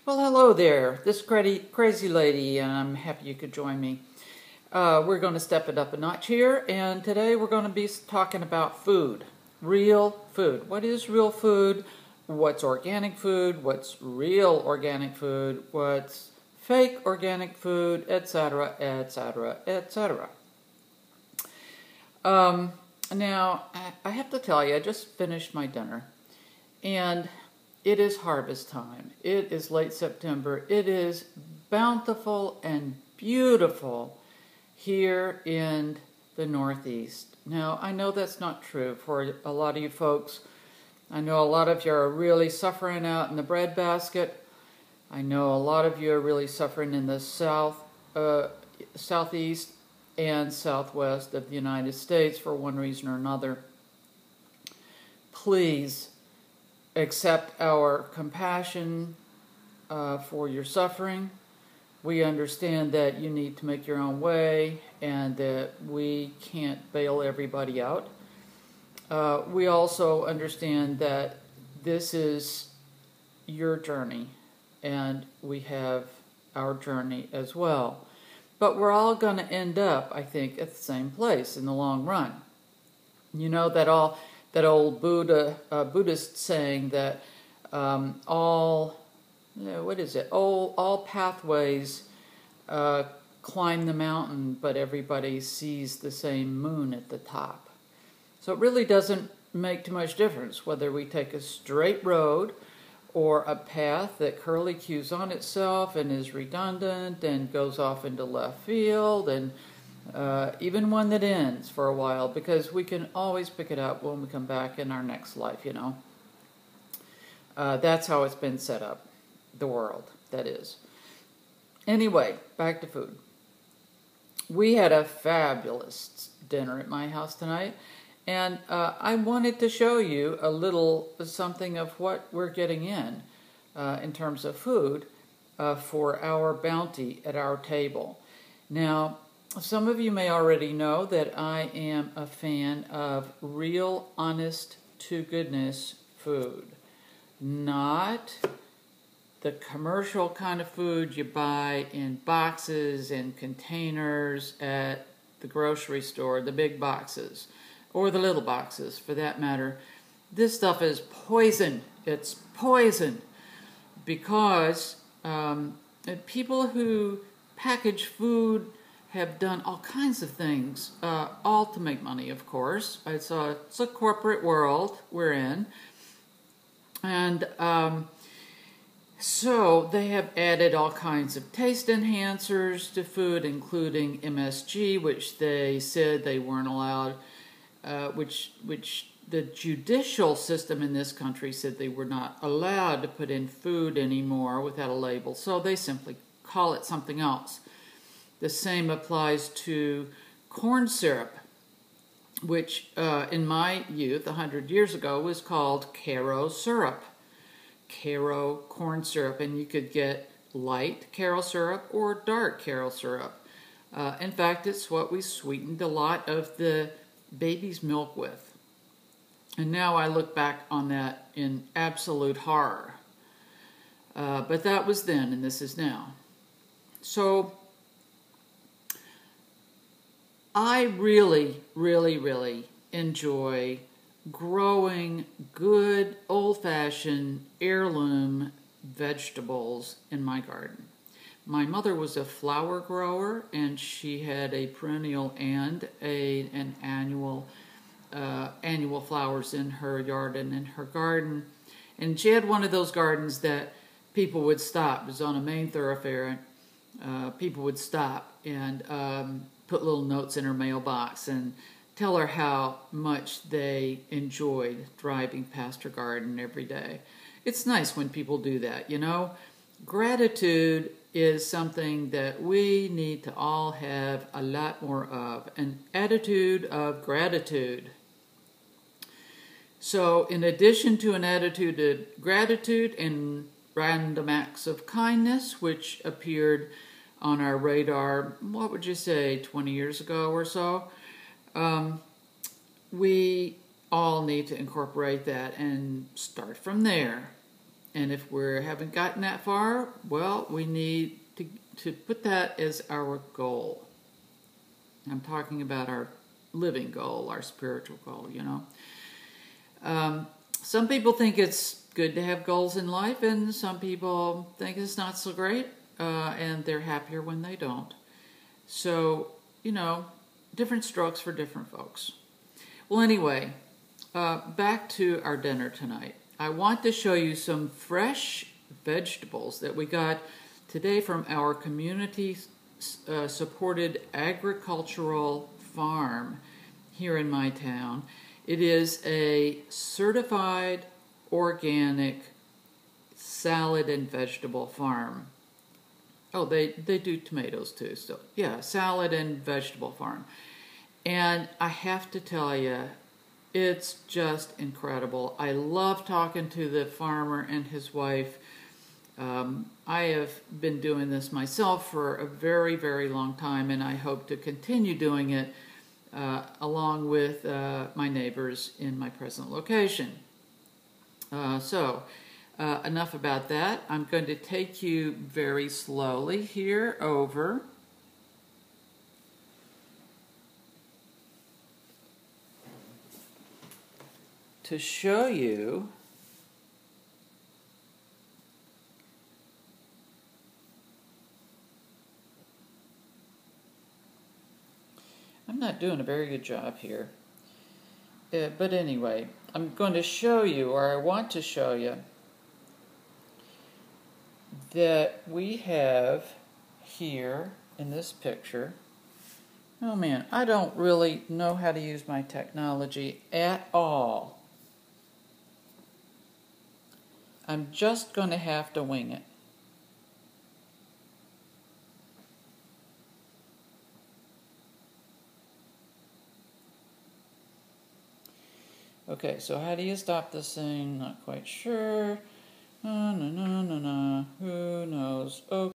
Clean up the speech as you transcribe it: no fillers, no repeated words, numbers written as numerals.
Well, hello there. This crazy lady, and I'm happy you could join me. We're going to step it up a notch here, and today we're going to be talking about food. Real food. What is real food? What's organic food? What's real organic food? What's fake organic food? Etc., etc., etc. Now, I have to tell you, I just finished my dinner, and it is harvest time. It is late September. It is bountiful and beautiful here in the Northeast. Now, I know that's not true for a lot of you folks. I know a lot of you are really suffering out in the breadbasket. I know a lot of you are really suffering in the southeast and southwest of the United States for one reason or another. Please accept our compassion for your suffering. We understand that you need to make your own way and that we can't bail everybody out. We also understand that this is your journey and we have our journey as well. But we're all going to end up, I think, at the same place in the long run. You know that old Buddhist saying that all pathways climb the mountain, but everybody sees the same moon at the top. So it really doesn't make too much difference whether we take a straight road or a path that curlicues on itself and is redundant and goes off into left field, and even one that ends for a while, because we can always pick it up when we come back in our next life, you know. That's how it's been set up, the world, that is. Anyway, back to food. We had a fabulous dinner at my house tonight, and I wanted to show you a little something of what we're getting in terms of food for our bounty at our table. Now, some of you may already know that I am a fan of real, honest-to-goodness food. Not the commercial kind of food you buy in boxes and containers at the grocery store, the big boxes, or the little boxes for that matter. This stuff is poison. It's poison because people who package food have done all kinds of things, all to make money, of course. It's a corporate world we're in. And so they have added all kinds of taste enhancers to food, including MSG, which they said they weren't allowed, which the judicial system in this country said they were not allowed to put in food anymore without a label. So they simply call it something else. The same applies to corn syrup, which in my youth, 100 years ago, was called Karo syrup. Karo corn syrup, and you could get light Karo syrup or dark Karo syrup. In fact, it's what we sweetened a lot of the baby's milk with. And now I look back on that in absolute horror. But that was then, and this is now. So I really, really, really enjoy growing good old-fashioned heirloom vegetables in my garden. My mother was a flower grower, and she had a perennial and an annual flowers in her yard and in her garden. And she had one of those gardens that people would stop. It was on a main thoroughfare, and people would stop and put little notes in her mailbox and tell her how much they enjoyed driving past her garden every day. It's nice when people do that, you know. Gratitude is something that we need to all have a lot more of, an attitude of gratitude. So in addition to an attitude of gratitude and random acts of kindness, which appeared on our radar, what would you say, 20 years ago or so, we all need to incorporate that and start from there. And if we haven't gotten that far, well, we need to put that as our goal. I'm talking about our living goal, our spiritual goal, you know. Some people think it's good to have goals in life, and some people think it's not so great, and they're happier when they don't. So, you know, different strokes for different folks. Well, anyway, back to our dinner tonight. I want to show you some fresh vegetables that we got today from our community supported agricultural farm here in my town. It is a certified organic salad and vegetable farm. Oh, they do tomatoes too, so yeah, salad and vegetable farm. And I have to tell you, it's just incredible. I love talking to the farmer and his wife. I have been doing this myself for a very, very long time, and I hope to continue doing it along with my neighbors in my present location. Enough about that. I'm going to take you very slowly here over to show you I'm not doing a very good job here. But anyway, I'm going to show you, or I want to show you, that we have here in this picture, oh man, I don't really know how to use my technology at all. I'm just going to have to wing it. Okay, so how do you stop this thing? Not quite sure. No, who knows? Okay.